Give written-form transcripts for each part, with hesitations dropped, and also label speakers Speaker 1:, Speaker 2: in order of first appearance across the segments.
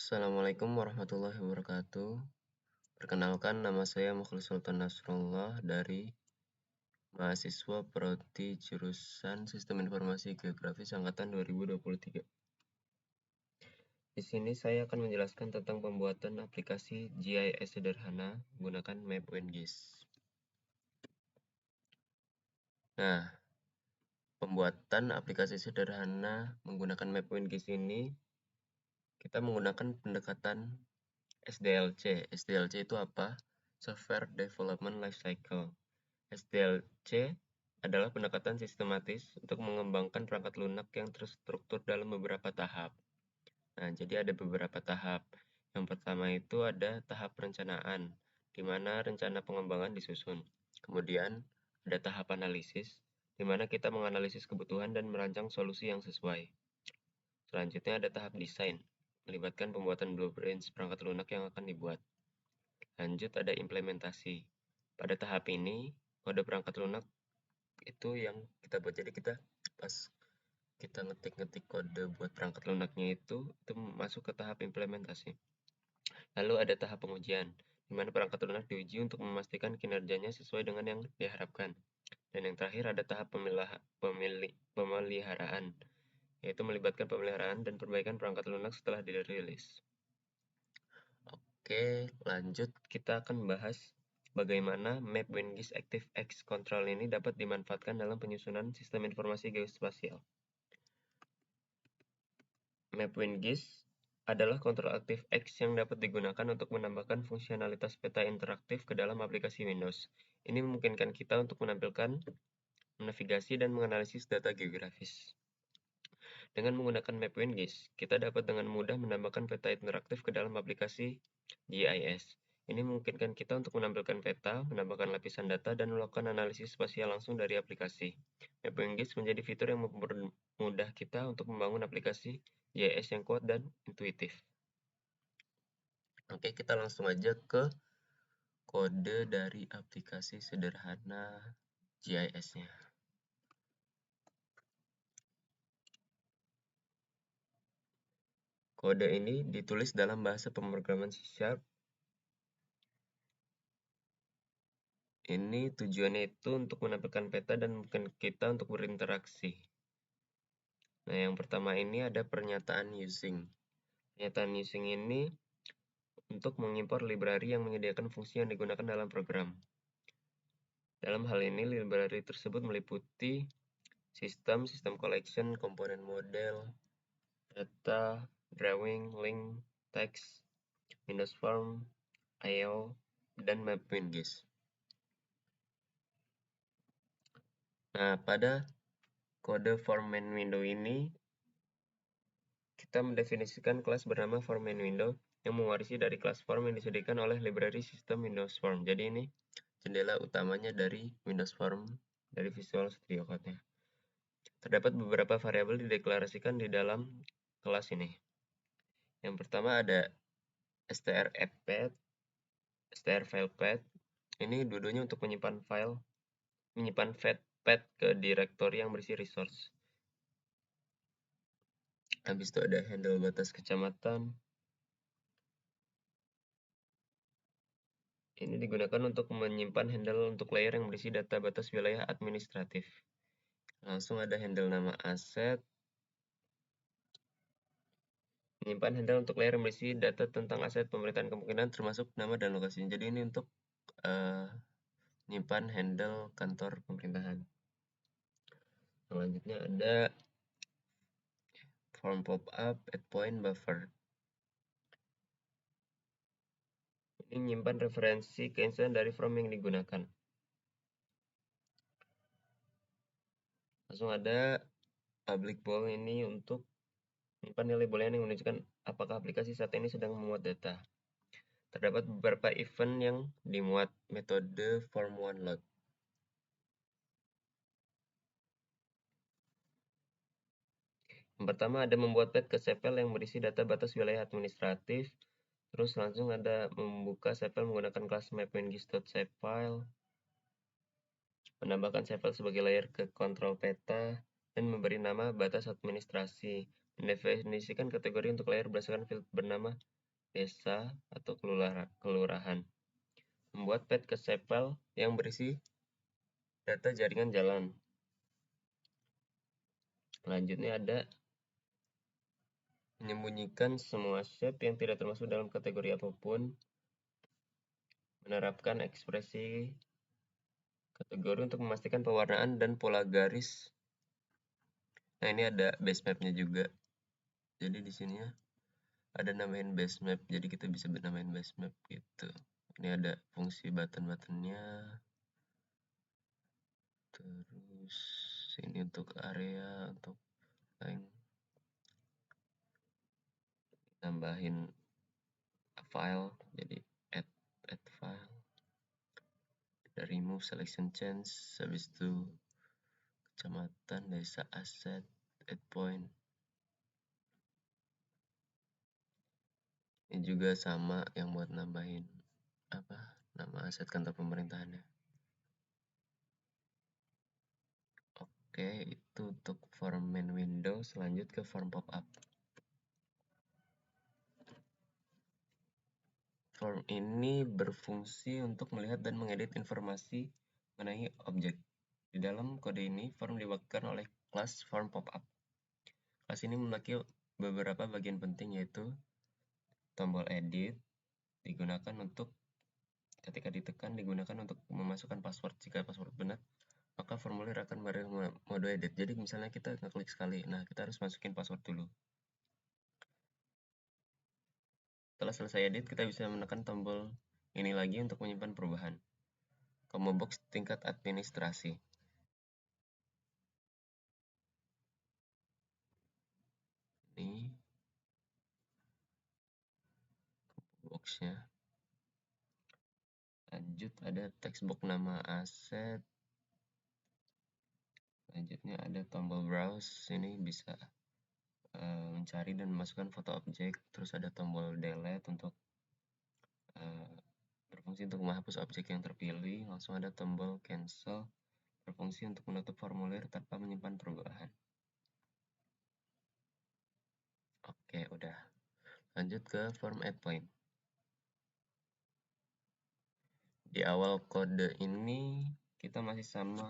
Speaker 1: Assalamualaikum warahmatullahi wabarakatuh. Perkenalkan, nama saya Mukhlis Sultan Nasrullah dari mahasiswa Prodi jurusan Sistem Informasi Geografis angkatan 2023. Di sini saya akan menjelaskan tentang pembuatan aplikasi GIS sederhana menggunakan Map WinGIS. Nah, pembuatan aplikasi sederhana menggunakan Map WinGIS ini kita menggunakan pendekatan SDLC. SDLC itu apa? Software Development Lifecycle. SDLC adalah pendekatan sistematis untuk mengembangkan perangkat lunak yang terstruktur dalam beberapa tahap. Nah, jadi ada beberapa tahap. Yang pertama itu ada tahap perencanaan, di mana rencana pengembangan disusun. Kemudian ada tahap analisis, di mana kita menganalisis kebutuhan dan merancang solusi yang sesuai. Selanjutnya ada tahap desain, melibatkan pembuatan blueprints perangkat lunak yang akan dibuat. Lanjut ada implementasi. Pada tahap ini, kode perangkat lunak itu yang kita buat. Jadi kita pas kita ngetik kode buat perangkat lunaknya itu masuk ke tahap implementasi. Lalu ada tahap pengujian, di mana perangkat lunak diuji untuk memastikan kinerjanya sesuai dengan yang diharapkan. Dan yang terakhir ada tahap pemeliharaan, yaitu melibatkan pemeliharaan dan perbaikan perangkat lunak setelah dirilis. Oke, lanjut kita akan bahas bagaimana Map WinGIS ActiveX Control ini dapat dimanfaatkan dalam penyusunan sistem informasi geospasial. Map WinGIS adalah kontrol ActiveX yang dapat digunakan untuk menambahkan fungsionalitas peta interaktif ke dalam aplikasi Windows. Ini memungkinkan kita untuk menampilkan, menavigasi, dan menganalisis data geografis. Dengan menggunakan Map WinGIS, kita dapat dengan mudah menambahkan peta interaktif ke dalam aplikasi GIS. Ini memungkinkan kita untuk menampilkan peta, menambahkan lapisan data, dan melakukan analisis spasial langsung dari aplikasi. Map WinGIS menjadi fitur yang mempermudah kita untuk membangun aplikasi GIS yang kuat dan intuitif. Oke, kita langsung aja ke kode dari aplikasi sederhana GIS-nya. Kode ini ditulis dalam bahasa pemrograman C#. Ini tujuannya itu untuk menampilkan peta dan bukan kita untuk berinteraksi. Nah, yang pertama ini ada pernyataan using. Pernyataan using ini untuk mengimpor library yang menyediakan fungsi yang digunakan dalam program. Dalam hal ini, library tersebut meliputi sistem collection, komponen model, data, drawing, link, text, Windows Form, I/O, dan Map WinGIS. Nah, pada kode form main window ini, kita mendefinisikan kelas bernama form main window yang mewarisi dari kelas form yang disediakan oleh library sistem Windows Form. Jadi ini jendela utamanya dari Windows Form dari Visual Studio Code-nya. Terdapat beberapa variabel dideklarasikan di dalam kelas ini. Yang pertama ada strFpath, strFilePath. Ini dua-duanya untuk menyimpan path ke direktori yang berisi resource. Habis itu ada handle batas kecamatan. Ini digunakan untuk menyimpan handle untuk layer yang berisi data batas wilayah administratif. Langsung ada handle nama aset. Menyimpan handle untuk layer yang berisi data tentang aset pemerintahan kemungkinan termasuk nama dan lokasinya. Jadi ini untuk menyimpan handle kantor pemerintahan. Selanjutnya ada form pop-up, add point, buffer. Ini menyimpan referensi keinstansian dari form yang digunakan. Langsung ada public bool ini untuk menyimpan nilai boolean yang menunjukkan apakah aplikasi saat ini sedang memuat data. Terdapat beberapa event yang dimuat metode form1load. Yang pertama ada membuat path ke sepal yang berisi data batas wilayah administratif. Terus langsung ada membuka sepal menggunakan kelas mapwingis.shapefile. Menambahkan sepal sebagai layer ke kontrol peta dan memberi nama batas administrasi. Mendefinisikan kategori untuk layer berdasarkan field bernama desa atau kelurahan. Membuat path ke sepal yang berisi data jaringan jalan. Selanjutnya ada menyembunyikan semua shape yang tidak termasuk dalam kategori apapun. Menerapkan ekspresi kategori untuk memastikan pewarnaan dan pola garis. Nah, ini ada base map-nya juga. Jadi di sini ya ada namain base map. Jadi kita bisa namain base map gitu. Ini ada fungsi button-buttonnya. Terus ini untuk area, untuk line. Tambahin file, jadi add file. Ada remove selection change, habis itu kecamatan, desa, aset, add point. Ini juga sama yang buat nambahin nama aset kantor pemerintahannya. Oke, itu untuk form main window. Selanjut ke form pop-up. Form ini berfungsi untuk melihat dan mengedit informasi mengenai objek. Di dalam kode ini, form diwakilkan oleh kelas form pop-up. Kelas ini memiliki beberapa bagian penting, yaitu tombol edit digunakan untuk ketika ditekan digunakan untuk memasukkan password. Jika password benar, maka formulir akan berada mode edit. Jadi misalnya kita ngeklik sekali, nah kita harus masukin password dulu. Setelah selesai edit, kita bisa menekan tombol ini lagi untuk menyimpan perubahan. Combo box tingkat administrasi. Ini boxnya. Lanjut ada text box nama aset. Selanjutnya ada tombol browse. Ini bisa mencari dan memasukkan foto objek. Terus ada tombol delete untuk berfungsi untuk menghapus objek yang terpilih. Langsung ada tombol cancel berfungsi untuk menutup formulir tanpa menyimpan perubahan. Oke, udah. Lanjut ke form add point. Di awal kode ini kita masih sama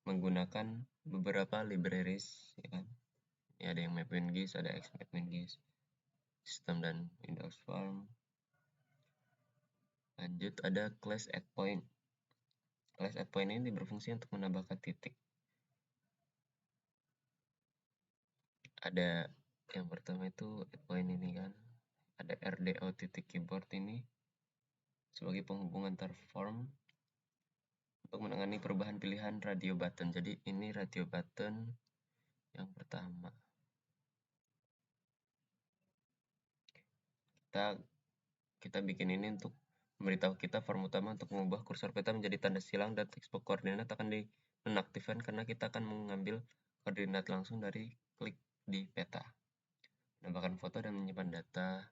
Speaker 1: menggunakan beberapa libraries, ya kan? Ini ada yang map-WinGIS, ada XMap-WinGIS, sistem dan Windows Form. Lanjut ada class add point. Class add point ini berfungsi untuk menambahkan titik. Ada yang pertama itu add point ini kan, ada RDO titik keyboard ini sebagai penghubung antar form untuk menangani perubahan pilihan radio button. Jadi ini radio button yang pertama. Kita bikin ini untuk memberitahu kita form utama untuk mengubah kursor peta menjadi tanda silang, dan textbox koordinat akan dinonaktifkan karena kita akan mengambil koordinat langsung dari klik di peta. Menambahkan foto dan menyimpan data.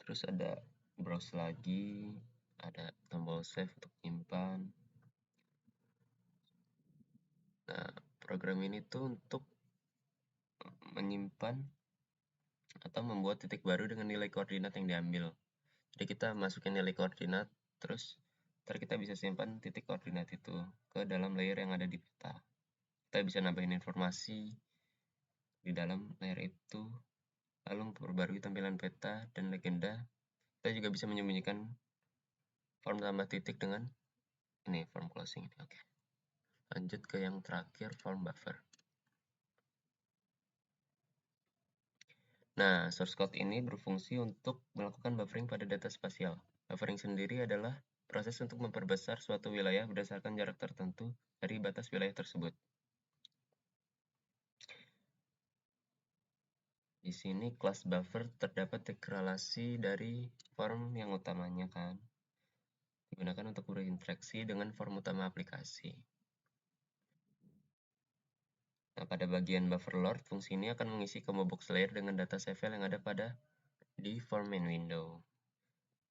Speaker 1: Terus ada browse lagi, ada tombol save untuk menyimpan. Nah, program ini tuh untuk menyimpan atau membuat titik baru dengan nilai koordinat yang diambil. Jadi kita masukin nilai koordinat, terus ntar kita bisa simpan titik koordinat itu ke dalam layer yang ada di peta. Kita bisa nambahin informasi di dalam layer itu, lalu memperbarui tampilan peta dan legenda. Kita juga bisa menyembunyikan form tambah titik dengan ini, form closing ini. Oke. Lanjut ke yang terakhir, form buffer. Nah, source code ini berfungsi untuk melakukan buffering pada data spasial. Buffering sendiri adalah proses untuk memperbesar suatu wilayah berdasarkan jarak tertentu dari batas wilayah tersebut. Di sini kelas buffer terdapat dekorasi dari form yang utamanya kan. Digunakan untuk berinteraksi dengan form utama aplikasi. Nah, pada bagian buffer lord, fungsi ini akan mengisi combo box layer dengan data save file yang ada di form main window.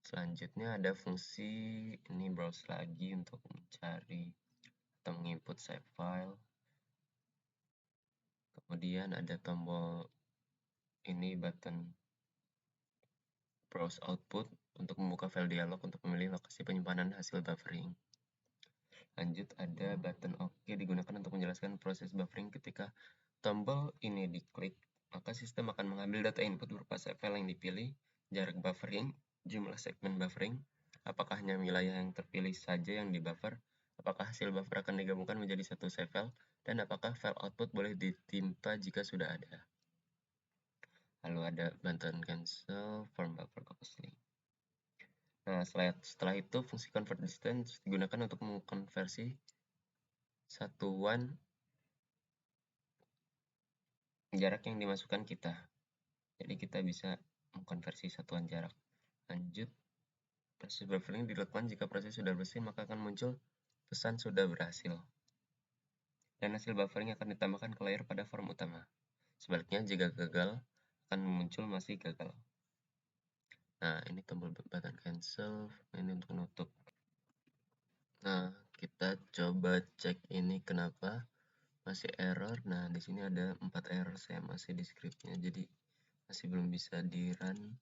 Speaker 1: Selanjutnya ada fungsi ini browse lagi untuk mencari Kita menginput save file. Kemudian ada tombol ini, button browse output untuk membuka file dialog untuk memilih lokasi penyimpanan hasil buffering. Lanjut, ada button OK digunakan untuk menjelaskan proses buffering. Ketika tombol ini diklik, maka sistem akan mengambil data input berupa save file yang dipilih, jarak buffering, jumlah segmen buffering, apakah hanya wilayah yang terpilih saja yang dibuffer, apakah hasil buffer akan digabungkan menjadi satu save file, dan apakah file output boleh ditimpa jika sudah ada. Lalu ada button cancel form buffer copy. Nah, setelah itu fungsi convert distance digunakan untuk mengkonversi satuan jarak yang dimasukkan kita. Jadi kita bisa mengkonversi satuan jarak. Lanjut, proses buffering dilakukan jika proses sudah bersih, maka akan muncul pesan sudah berhasil. Dan hasil buffering akan ditambahkan ke layer pada form utama. Sebaliknya, jika gagal, akan muncul masih gagal. Nah, ini tombol button cancel, ini untuk menutup. Nah, kita coba cek ini kenapa masih error. Nah, di sini ada 4 error, saya masih di scriptnya, jadi masih belum bisa di run.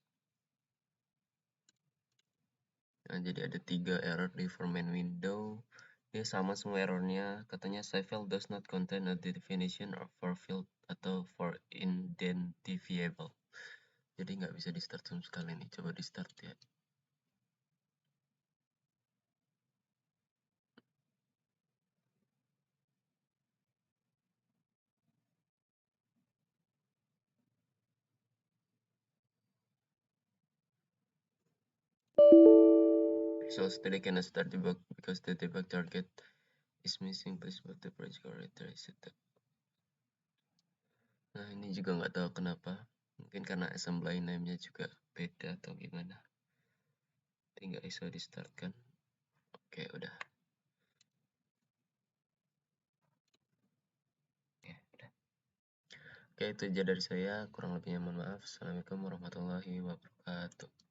Speaker 1: Nah, jadi ada 3 error di for main window. Dia sama semua errornya, katanya save file does not contain a definition for field atau for identifiable. Jadi nggak bisa di start sama sekali nih, coba di start ya. So today cannot start debug because the debug target is missing. Please boot the project or reset. Nah, ini juga nggak tahu kenapa. Mungkin karena assembly name-nya juga beda atau gimana. Tinggal ISO di start kan. Oke, udah. Ya, udah. Oke, itu aja dari saya. Kurang lebihnya mohon maaf. Assalamualaikum warahmatullahi wabarakatuh.